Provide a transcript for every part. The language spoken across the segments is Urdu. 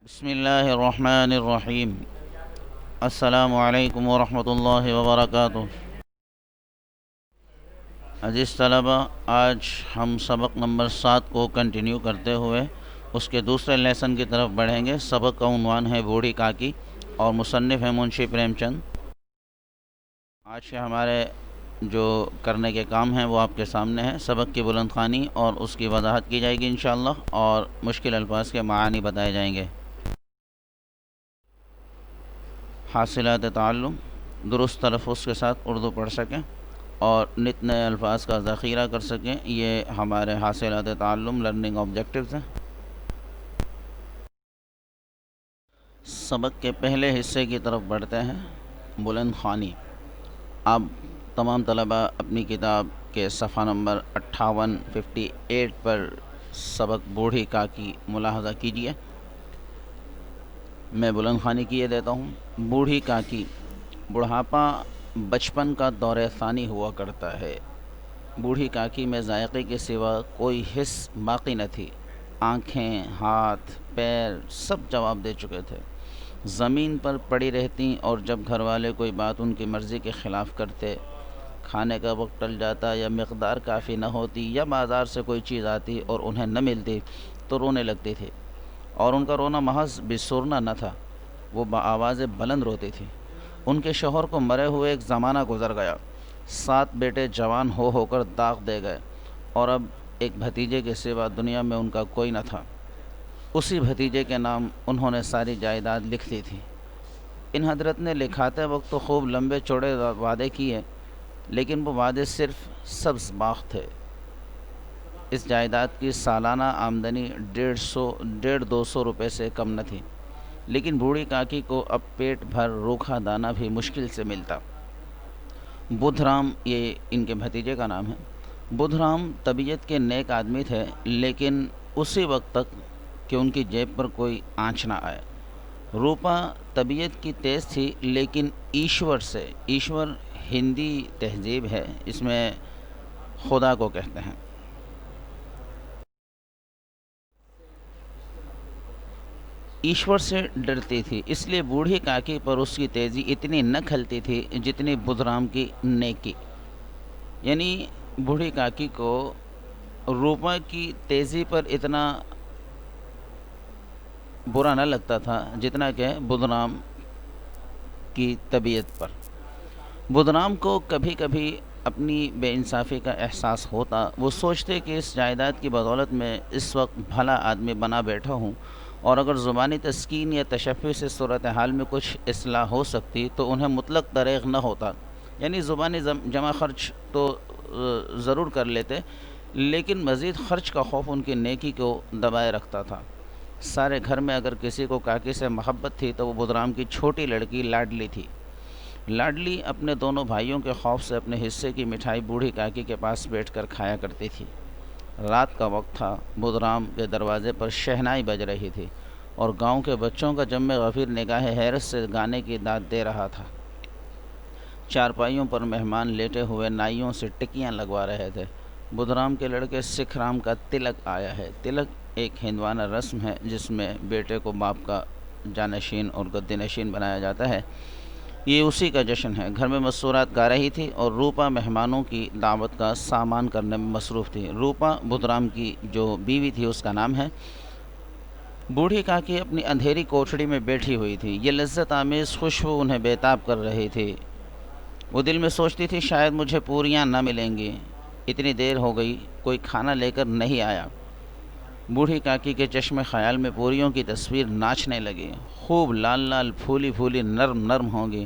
بسم اللہ الرحمن الرحیم۔ السلام علیکم ورحمۃ اللہ وبرکاتہ۔ عزیز طلبہ، آج ہم سبق نمبر 7 کو کنٹینیو کرتے ہوئے اس کے دوسرے لیسن کی طرف بڑھیں گے۔ سبق کا عنوان ہے بوڑھی کاکی اور مصنف ہے منشی پریم چند۔ آج کے ہمارے جو کرنے کے کام ہیں وہ آپ کے سامنے ہیں۔ سبق کی بلند خوانی اور اس کی وضاحت کی جائے گی انشاءاللہ، اور مشکل الفاظ کے معانی بتائے جائیں گے۔ حاصلات تعلم، درست تلفظ کے ساتھ اردو پڑھ سکیں اور نت نئے الفاظ کا ذخیرہ کر سکیں، یہ ہمارے حاصلات تعلم لرننگ آبجیکٹیوز ہیں۔ سبق کے پہلے حصے کی طرف بڑھتے ہیں، بلند خوانی۔ اب تمام طلبہ اپنی کتاب کے صفحہ نمبر 58 پر سبق بوڑھی کاکی ملاحظہ کیجیے۔ میں بلند خوانی کیے دیتا ہوں۔ بوڑھی کاکی، بڑھاپا بچپن کا دور ثانی ہوا کرتا ہے۔ بوڑھی کاکی میں ذائقے کے سوا کوئی حس باقی نہ تھی۔ آنکھیں، ہاتھ، پیر سب جواب دے چکے تھے۔ زمین پر پڑی رہتی، اور جب گھر والے کوئی بات ان کی مرضی کے خلاف کرتے، کھانے کا وقت ٹل جاتا یا مقدار کافی نہ ہوتی، یا بازار سے کوئی چیز آتی اور انہیں نہ ملتی تو رونے لگتی تھی، اور ان کا رونا محض بے سرنا نہ تھا، وہ بآواز بلند روتی تھی۔ ان کے شوہر کو مرے ہوئے ایک زمانہ گزر گیا۔ 7 بیٹے جوان ہو کر داغ دے گئے، اور اب ایک بھتیجے کے سوا دنیا میں ان کا کوئی نہ تھا۔ اسی بھتیجے کے نام انہوں نے ساری جائیداد لکھ لی تھی۔ ان حضرت نے لکھاتے وقت تو خوب لمبے چوڑے وعدے کیے، لیکن وہ وعدے صرف سبز باغ تھے۔ اس جائیداد کی سالانہ آمدنی 150-200 روپے سے کم نہ تھی، لیکن بوڑھی کاکی کو اب پیٹ بھر روکھا دانہ بھی مشکل سے ملتا۔ بدھ رام، یہ ان کے بھتیجے کا نام ہے، بدھ رام طبیعت کے نیک آدمی تھے، لیکن اسی وقت تک کہ ان کی جیب پر کوئی آنچ نہ آئے۔ روپا طبیعت کی تیز تھی، لیکن ایشور ہندی تہذیب ہے، اس میں خدا کو کہتے ہیں۔ ایشور سے ڈرتی تھی، اس لیے بوڑھی کاکی پر اس کی تیزی اتنی نہ کھلتی تھی جتنی بدھ رام کی نیکی۔ یعنی بوڑھی کاکی کو روپا کی تیزی پر اتنا برا نہ لگتا تھا جتنا کہ بدھ رام کی طبیعت پر۔ بدھ رام کو کبھی کبھی اپنی بے انصافی کا احساس ہوتا۔ وہ سوچتے کہ اس جائیداد کی بدولت میں اس وقت بھلا آدمی بنا بیٹھا ہوں، اور اگر زبانی تسکین یا تشفی سے صورتحال میں کچھ اصلاح ہو سکتی تو انہیں مطلق دریغ نہ ہوتا۔ یعنی زبانی جمع خرچ تو ضرور کر لیتے، لیکن مزید خرچ کا خوف ان کی نیکی کو دبائے رکھتا تھا۔ سارے گھر میں اگر کسی کو کاکی سے محبت تھی تو وہ بدھ رام کی چھوٹی لڑکی لاڈلی تھی۔ لاڈلی اپنے دونوں بھائیوں کے خوف سے اپنے حصے کی مٹھائی بوڑھی کاکی کے پاس بیٹھ کر کھایا کرتی تھی۔ رات کا وقت تھا، بدھ رام کے دروازے پر شہنائی بج رہی تھی، اور گاؤں کے بچوں کا جم غفیر نگاہ حیرت سے گانے کی داد دے رہا تھا۔ چارپائیوں پر مہمان لیٹے ہوئے نائیوں سے ٹکیاں لگوا رہے تھے۔ بدھ رام کے لڑکے سکھ رام کا تلک آیا ہے۔ تلک ایک ہندوانہ رسم ہے جس میں بیٹے کو باپ کا جانشین اور گدی نشین بنایا جاتا ہے۔ یہ اسی کا جشن ہے۔ گھر میں مسورات گا رہی تھی، اور روپا مہمانوں کی دعوت کا سامان کرنے میں مصروف تھی۔ روپا بدھ رام کی جو بیوی تھی اس کا نام ہے۔ بوڑھی کاکی اپنی اندھیری کوٹھڑی میں بیٹھی ہوئی تھی۔ یہ لذت آمیز خوشبو انہیں بے تاب کر رہی تھی۔ وہ دل میں سوچتی تھی شاید مجھے پوریاں نہ ملیں گی، اتنی دیر ہو گئی کوئی کھانا لے کر نہیں آیا۔ بوڑھی کاکی کے چشم خیال میں پوریوں کی تصویر ناچنے لگی، خوب لال لال پھولی پھولی نرم نرم ہوں گی،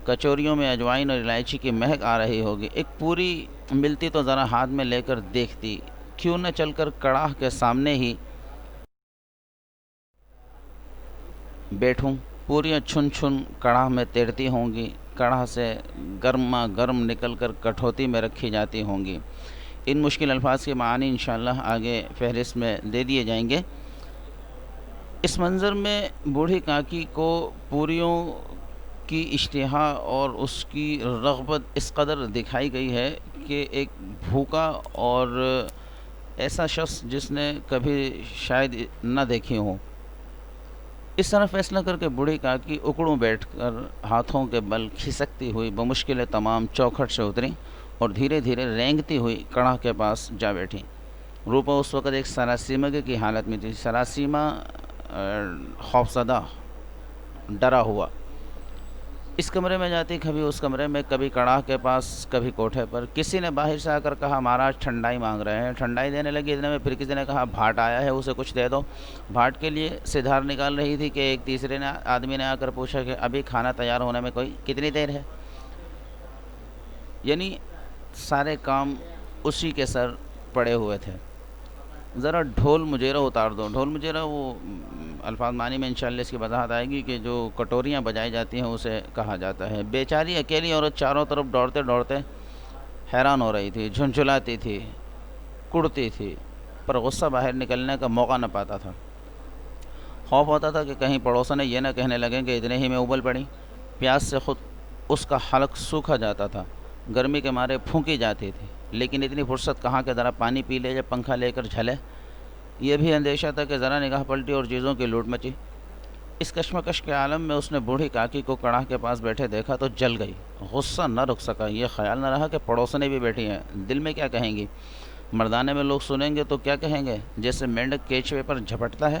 کچوریوں میں اجوائن اور الائچی کی مہک آ رہی ہوگی۔ ایک پوری ملتی تو ذرا ہاتھ میں لے کر دیکھتی، کیوں نہ چل کر کڑاہ کے سامنے ہی بیٹھوں۔ پوریاں چھن چھن کڑاہ میں تیرتی ہوں گی، کڑاہ سے گرما گرم نکل کر کٹوتی میں رکھی جاتی ہوں گی۔ ان مشکل الفاظ کے معنی انشاءاللہ آگے فہرست میں دے دیے جائیں گے۔ اس منظر میں بوڑھی کاکی کو پوریوں کی اشتہا اور اس کی رغبت اس قدر دکھائی گئی ہے کہ ایک بھوکا اور ایسا شخص جس نے کبھی شاید نہ دیکھی ہو، اس طرح فیصلہ کر کے بوڑھی کاکی اکڑوں بیٹھ کر ہاتھوں کے بل کھسکتی ہوئی بمشکل تمام چوکھٹ سے اتری اور دھیرے دھیرے رینگتی ہوئی کڑاہ کے پاس جا بیٹھی۔ روپا اس وقت ایک سراسیمگی کی حالت میں تھی، سراسیمہ خوفزدہ، ڈرا ہوا۔ اس کمرے میں جاتی، کبھی اس کمرے میں، کبھی کڑاہ کے پاس، کبھی کوٹھے پر۔ کسی نے باہر سے آ کر کہا مہاراج ٹھنڈائی مانگ رہے ہیں، ٹھنڈائی دینے لگی۔ اتنے میں پھر کسی نے کہا بھاٹ آیا ہے، اسے کچھ دے دو۔ بھاٹ کے لیے سے دھار نکال رہی تھی کہ ایک تیسرے آدمی نے آ کر پوچھا کہ ابھی کھانا تیار ہونے میں کتنی دیر ہے؟ یعنی سارے کام اسی کے سر پڑے ہوئے تھے۔ ذرا ڈھول مجیرہ اتار دو۔ ڈھول مجیرہ وہ الفاظ معنی میں انشاءاللہ اس کی وضاحت آئے گی کہ جو کٹوریاں بجائی جاتی ہیں اسے کہا جاتا ہے۔ بیچاری اکیلی عورت چاروں طرف دوڑتے دوڑتے حیران ہو رہی تھی، جھنجھلاتی تھی، کڑتی تھی، پر غصہ باہر نکلنے کا موقع نہ پاتا تھا۔ خوف ہوتا تھا کہ کہیں پڑوسنے یہ نہ کہنے لگیں کہ اتنے ہی میں ابل پڑی۔ پیاس سے خود اس کا حلق سوکھا جاتا تھا، گرمی کے مارے پھونکی جاتی تھی، لیکن اتنی فرصت کہاں کہ ذرا پانی پی لے یا پنکھا لے کر جھلے۔ یہ بھی اندیشہ تھا کہ ذرا نگاہ پلٹی اور چیزوں کی لوٹ مچی۔ اس کشمکش کے عالم میں اس نے بوڑھی کاکی کو کڑاہ کے پاس بیٹھے دیکھا تو جل گئی۔ غصہ نہ رک سکا۔ یہ خیال نہ رہا کہ پڑوسنے بھی بیٹھی ہیں، دل میں کیا کہیں گی؟ مردانے میں لوگ سنیں گے تو کیا کہیں گے؟ جیسے مینڈک کیچوے پر جھپٹتا ہے،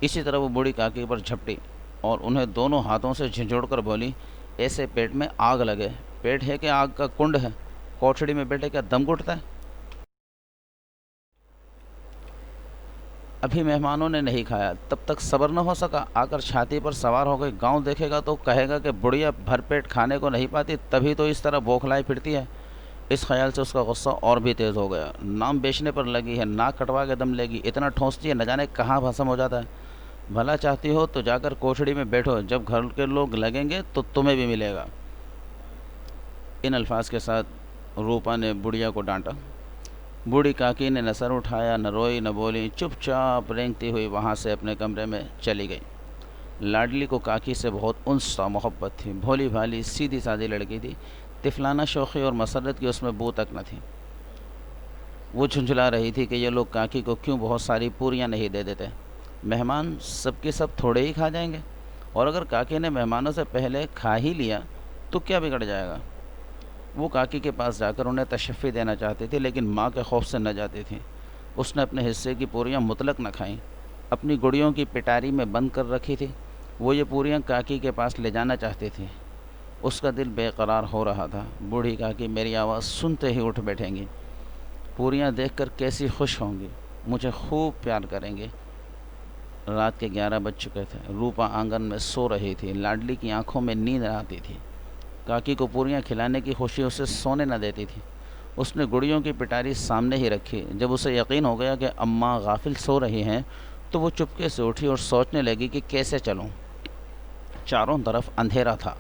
اسی طرح وہ بوڑھی کاکی پر جھپٹی اور انہیں دونوں ہاتھوں سے جھنجھوڑ کر بولی، ایسے پیٹ میں آگ لگے، پیٹ ہے کہ آگ کا کنڈ ہے؟ کوٹھڑی میں بیٹھے کیا دم گھٹتا ہے؟ ابھی مہمانوں نے نہیں کھایا، تب تک صبر نہ ہو سکا، آ کر چھاتی پر سوار ہو گئی۔ گاؤں دیکھے گا تو کہے گا کہ بڑھیا بھر پیٹ کھانے کو نہیں پاتی، تبھی تو اس طرح بوکھلائی پھرتی ہے۔ اس خیال سے اس کا غصہ اور بھی تیز ہو گیا۔ نام بیچنے پر لگی ہے، ناک کٹوا کے دم لے گی، اتنا ٹھونستی ہے نہ جانے کہاں بھسم ہو جاتا ہے۔ بھلا چاہتی ہو تو جا کر کوٹھڑی میں بیٹھو، جب گھر کے لوگ لگیں گے تو تمہیں بھی ملے گا۔ ان الفاظ کے ساتھ روپا نے بڑھیا کو ڈانٹا۔ بوڑھی کاکی نے نہ سر اٹھایا، نہ روئی، نہ بولی، چپ چاپ رینگتی ہوئی وہاں سے اپنے کمرے میں چلی گئی۔ لاڈلی کو کاکی سے بہت انس تھا، محبت تھی۔ بھولی بھالی سیدھی سادھی لڑکی تھی، طفلانہ شوخی اور مسرت کی اس میں بو تک نہ تھی۔ وہ جھنجھلا رہی تھی کہ یہ لوگ کاکی کو کیوں بہت ساری پوریاں نہیں دے دیتے، مہمان سب کے سب تھوڑے ہی کھا جائیں گے، اور اگر کاکی نے مہمانوں سے پہلے کھا ہی لیا تو کیا بگڑ جائے گا؟ وہ کاکی کے پاس جا کر انہیں تشفی دینا چاہتی تھی، لیکن ماں کے خوف سے نہ جاتی تھی۔ اس نے اپنے حصے کی پوریاں مطلق نہ کھائیں، اپنی گڑیوں کی پٹاری میں بند کر رکھی تھی۔ وہ یہ پوریاں کاکی کے پاس لے جانا چاہتی تھی۔ اس کا دل بے قرار ہو رہا تھا۔ بوڑھی کاکی میری آواز سنتے ہی اٹھ بیٹھیں گی، پوریاں دیکھ کر کیسی خوش ہوں گی، مجھے خوب پیار کریں گی۔ رات کے 11 بج چکے تھے۔ روپا آنگن میں سو رہی تھی، لاڈلی کی آنکھوں میں نیند آتی تھی۔ کاکی کو پوریاں کھلانے کی خوشی اسے سونے نہ دیتی تھی۔ اس نے گڑیوں کی پٹاری سامنے ہی رکھی۔ جب اسے یقین ہو گیا کہ اماں غافل سو رہی ہیں تو وہ چپکے سے اٹھی اور سوچنے لگی کہ کیسے چلوں۔ چاروں طرف اندھیرا تھا،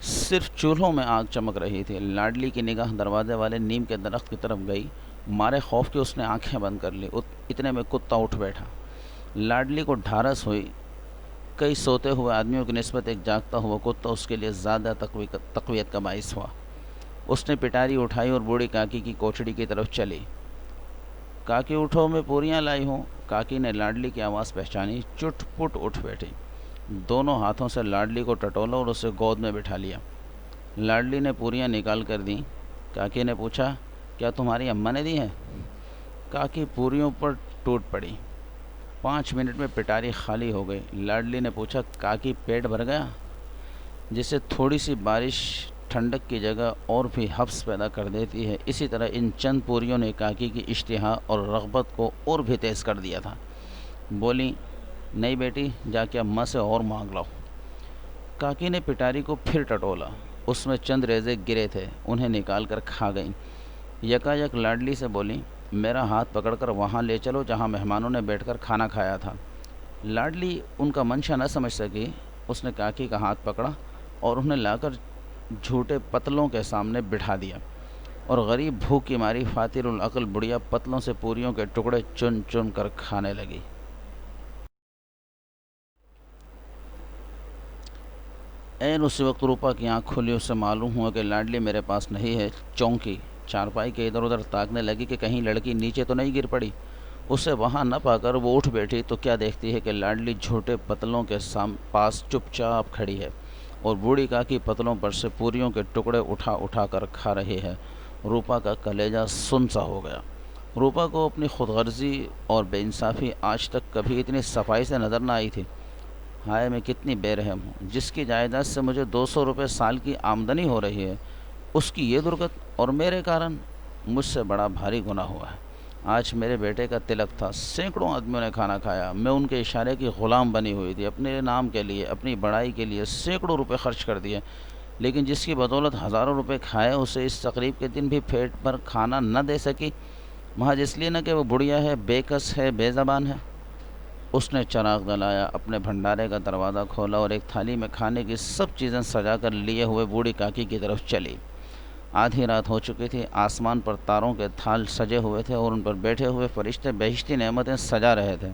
صرف چولہوں میں آگ چمک رہی تھی۔ لاڈلی کی نگاہ دروازے والے نیم کے درخت کی طرف گئی۔ مارے خوف کے اس نے آنکھیں بند کر لی۔ اتنے میں کتا اٹھ بیٹھا۔ لاڈلی کو ڈھارس ہوئی۔ کئی سوتے ہوئے آدمیوں کی نسبت ایک جاگتا ہوا کتا اس کے لیے زیادہ تقویت کا باعث ہوا۔ اس نے پٹاری اٹھائی اور بوڑھی کاکی کی کوٹھڑی کی طرف چلی۔ کاکی اٹھو، میں پوریاں لائی ہوں۔ کاکی نے لاڈلی کی آواز پہچانی، چٹ پٹ اٹھ بیٹھی۔ دونوں ہاتھوں سے لاڈلی کو ٹٹولا اور اسے گود میں بٹھا لیا۔ لاڈلی نے پوریاں نکال کر دیں۔ کاکی نے پوچھا، کیا تمہاری اماں نے دی ہیں؟ کاکی پوریوں پر ٹوٹ پڑی۔ 5 منٹ میں پٹاری خالی ہو گئی۔ لاڈلی نے پوچھا، کاکی پیٹ بھر گیا؟ جسے تھوڑی سی بارش ٹھنڈک کی جگہ اور بھی حبس پیدا کر دیتی ہے، اسی طرح ان چند پوریوں نے کاکی کی اشتہا اور رغبت کو اور بھی تیز کر دیا تھا۔ بولی، نہیں بیٹی، جا کے اماں سے اور مانگ لاؤ۔ کاکی نے پٹاری کو پھر ٹٹولا۔ اس میں چند ریزے گرے تھے، انہیں نکال کر کھا گئیں۔ یکایک لاڈلی سے بولی، میرا ہاتھ پکڑ کر وہاں لے چلو جہاں مہمانوں نے بیٹھ کر کھانا کھایا تھا۔ لاڈلی ان کا منشا نہ سمجھ سکی۔ اس نے کاکی کا ہاتھ پکڑا اور انہیں لا کر جھوٹے پتلوں کے سامنے بٹھا دیا، اور غریب بھوک کی ماری فاتر العقل بڑھیا پتلوں سے پوریوں کے ٹکڑے چن چن کر کھانے لگی۔ عین اسی وقت روپا کی آنکھ کھلی۔ اسے معلوم ہوا کہ لاڈلی میرے پاس نہیں ہے۔ چونکی، چارپائی کے ادھر ادھر تاکنے لگی کہ کہیں لڑکی نیچے تو نہیں گر پڑی۔ اسے وہاں نہ پا کر وہ اٹھ بیٹھی تو کیا دیکھتی ہے کہ لاڈلی جھوٹے پتلوں کے پاس چپ چاپ کھڑی ہے اور بوڑھی کاکی پتلوں پر سے پوریوں کے ٹکڑے اٹھا اٹھا کر کھا رہی ہے۔ روپا کا کلیجہ سن سا ہو گیا۔ روپا کو اپنی خود غرضی اور بے انصافی آج تک کبھی اتنی صفائی سے نظر نہ آئی تھی۔ ہائے میں کتنی بے رحم ہوں، جس کی جائیداد سے مجھے 200 روپے سال کی آمدنی ہو رہی ہے، اس کی یہ درگت، اور میرے کارن مجھ سے بڑا بھاری گناہ ہوا ہے۔ آج میرے بیٹے کا تلک تھا، سینکڑوں آدمیوں نے کھانا کھایا، میں ان کے اشارے کی غلام بنی ہوئی تھی، اپنے نام کے لیے، اپنی بڑائی کے لیے سینکڑوں روپے خرچ کر دیے، لیکن جس کی بدولت ہزاروں روپے کھائے اسے اس تقریب کے دن بھی پیٹ پر کھانا نہ دے سکی، محض اس لیے نہ کہ وہ بڑھیا ہے، بے کس ہے، بے زبان ہے۔ اس نے چراغ جلایا، اپنے بھنڈارے کا دروازہ کھولا اور ایک تھالی میں کھانے کی سب چیزیں سجا کر لیے ہوئے بوڑھی کاکی کی طرف چلی۔ آدھی رات ہو چکی تھی، آسمان پر تاروں کے تھال سجے ہوئے تھے اور ان پر بیٹھے ہوئے فرشتے بہشتی نعمتیں سجا رہے تھے،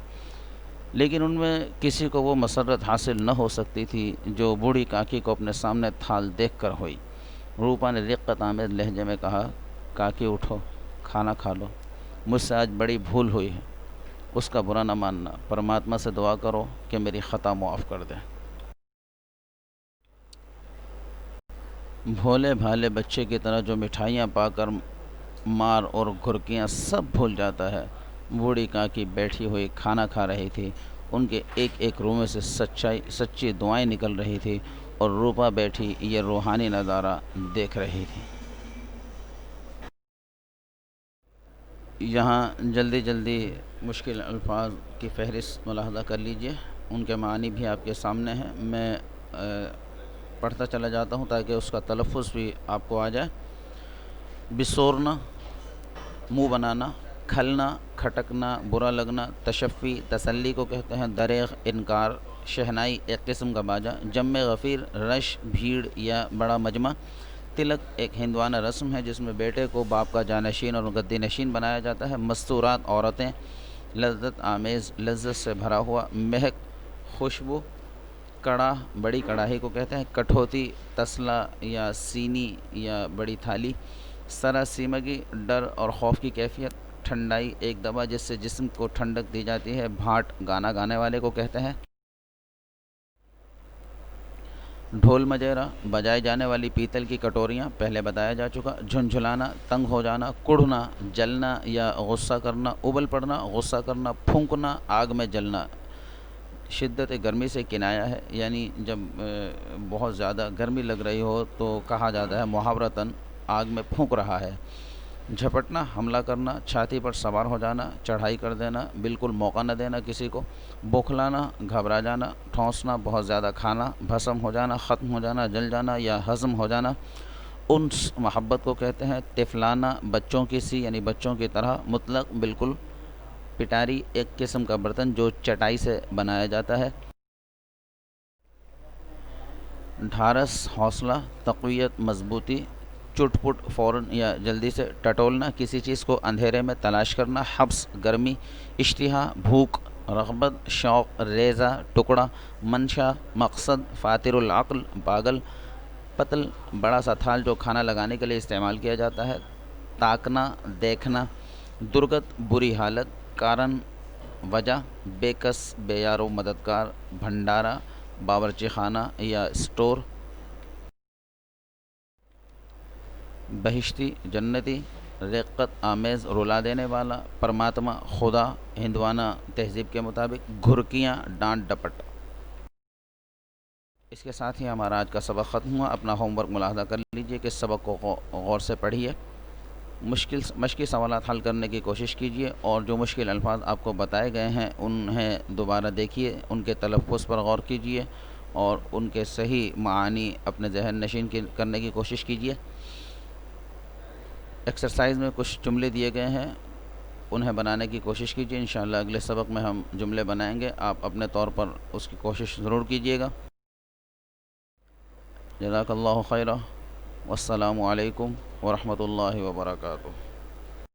لیکن ان میں کسی کو وہ مسرت حاصل نہ ہو سکتی تھی جو بوڑھی کاکی کو اپنے سامنے تھال دیکھ کر ہوئی۔ روپا نے رقت آمیز لہجے میں کہا، کاکی اٹھو، کھانا کھا لو، مجھ سے آج بڑی بھول ہوئی ہے، اس کا برا نہ ماننا، پرماتما سے دعا کرو کہ میری خطا معاف کر دے۔ بھولے بھالے بچے کی طرح جو مٹھائیاں پا کر مار اور گھرکیاں سب بھول جاتا ہے، بوڑھی کاکی بیٹھی ہوئی کھانا کھا رہی تھی، ان کے ایک ایک رومے سے سچی دعائیں نکل رہی تھی اور روپا بیٹھی یہ روحانی نظارہ دیکھ رہی تھی۔ یہاں جلدی جلدی مشکل الفاظ کی فہرست ملاحظہ کر لیجئے، ان کے معنی بھی آپ کے سامنے ہیں، میں پڑھتا چلا جاتا ہوں تاکہ اس کا تلفظ بھی آپ کو آ جائے۔ بسورنا، منہ بنانا، کھلنا، کھٹکنا، برا لگنا، تشفی، تسلی کو کہتے ہیں، دریغ، انکار، شہنائی ایک قسم کا باجا، جمع غفیر، رش، بھیڑ یا بڑا مجمع، تلک ایک ہندوانہ رسم ہے جس میں بیٹے کو باپ کا جانشین اور گدی نشین بنایا جاتا ہے، مستورات عورتیں، لذت آمیز، لذت سے بھرا ہوا، مہک، خوشبو، کڑاہ، بڑی کڑاہی کو کہتے ہیں، کٹھوتی، تسلا یا سینی یا بڑی تھالی، سراسیمگی، ڈر اور خوف کی کیفیت، ٹھنڈائی، ایک دوا جس سے جسم کو ٹھنڈک دی جاتی ہے، بھاٹ، گانا گانے والے کو کہتے ہیں، ڈھول مجیرا، بجائی جانے والی پیتل کی کٹوریاں، پہلے بتایا جا چکا، جھنجھلانا، تنگ ہو جانا، کڑھنا، جلنا یا غصہ کرنا، ابل پڑنا، غصہ کرنا، پھونکنا، آگ میں جلنا، شدت گرمی سے کنایا ہے، یعنی جب بہت زیادہ گرمی لگ رہی ہو تو کہا جاتا ہے محاورتاً آگ میں پھونک رہا ہے۔ جھپٹنا، حملہ کرنا، چھاتی پر سوار ہو جانا، چڑھائی کر دینا، بالکل موقع نہ دینا کسی کو، بوکھلانا، گھبرا جانا، ٹھونسنا، بہت زیادہ کھانا، بھسم ہو جانا، ختم ہو جانا، جل جانا یا ہضم ہو جانا، انس محبت کو کہتے ہیں، تفلانا، بچوں کی سی یعنی بچوں کی طرح، مطلق، بالکل، پٹاری ایک قسم کا برتن جو چٹائی سے بنایا جاتا ہے، ڈھارس، حوصلہ، تقویت، مضبوطی، چٹ پٹ، فوراً یا جلدی سے، ٹٹولنا، کسی چیز کو اندھیرے میں تلاش کرنا، حبس، گرمی، اشتہا، بھوک، رغبت، شوق، ریزہ، ٹکڑا، منشا، مقصد، فاتر العقل، پاگل، پتل، بڑا سا تھال جو کھانا لگانے کے لیے استعمال کیا جاتا ہے، تاکنا، دیکھنا، درگت، بری حالت، کارن، وجہ، بے کس، بے یار و مددگار، بھنڈارا، باورچی خانہ یا اسٹور، بہشتی، جنتی، رقت آمیز، رلا دینے والا، پرماتما، خدا، ہندوانہ تہذیب کے مطابق، گھرکیاں، ڈانٹ ڈپٹ۔ اس کے ساتھ ہی ہمارا آج کا سبق ختم ہوا۔ اپنا ہوم ورک ملاحظہ کر لیجئے کہ اس سبق کو غور سے پڑھیے، مشکل سوالات حل کرنے کی کوشش کیجیے اور جو مشکل الفاظ آپ کو بتائے گئے ہیں انہیں دوبارہ دیکھیے، ان کے تلفظ پر غور کیجیے اور ان کے صحیح معانی اپنے ذہن نشین کرنے کی کوشش کیجیے۔ ایکسرسائز میں کچھ جملے دیے گئے ہیں، انہیں بنانے کی کوشش کیجیے، انشاءاللہ اگلے سبق میں ہم جملے بنائیں گے، آپ اپنے طور پر اس کی کوشش ضرور کیجیے گا۔ جزاک اللہ خیرہ، والسلام علیکم ورحمۃ اللہ وبرکاتہ۔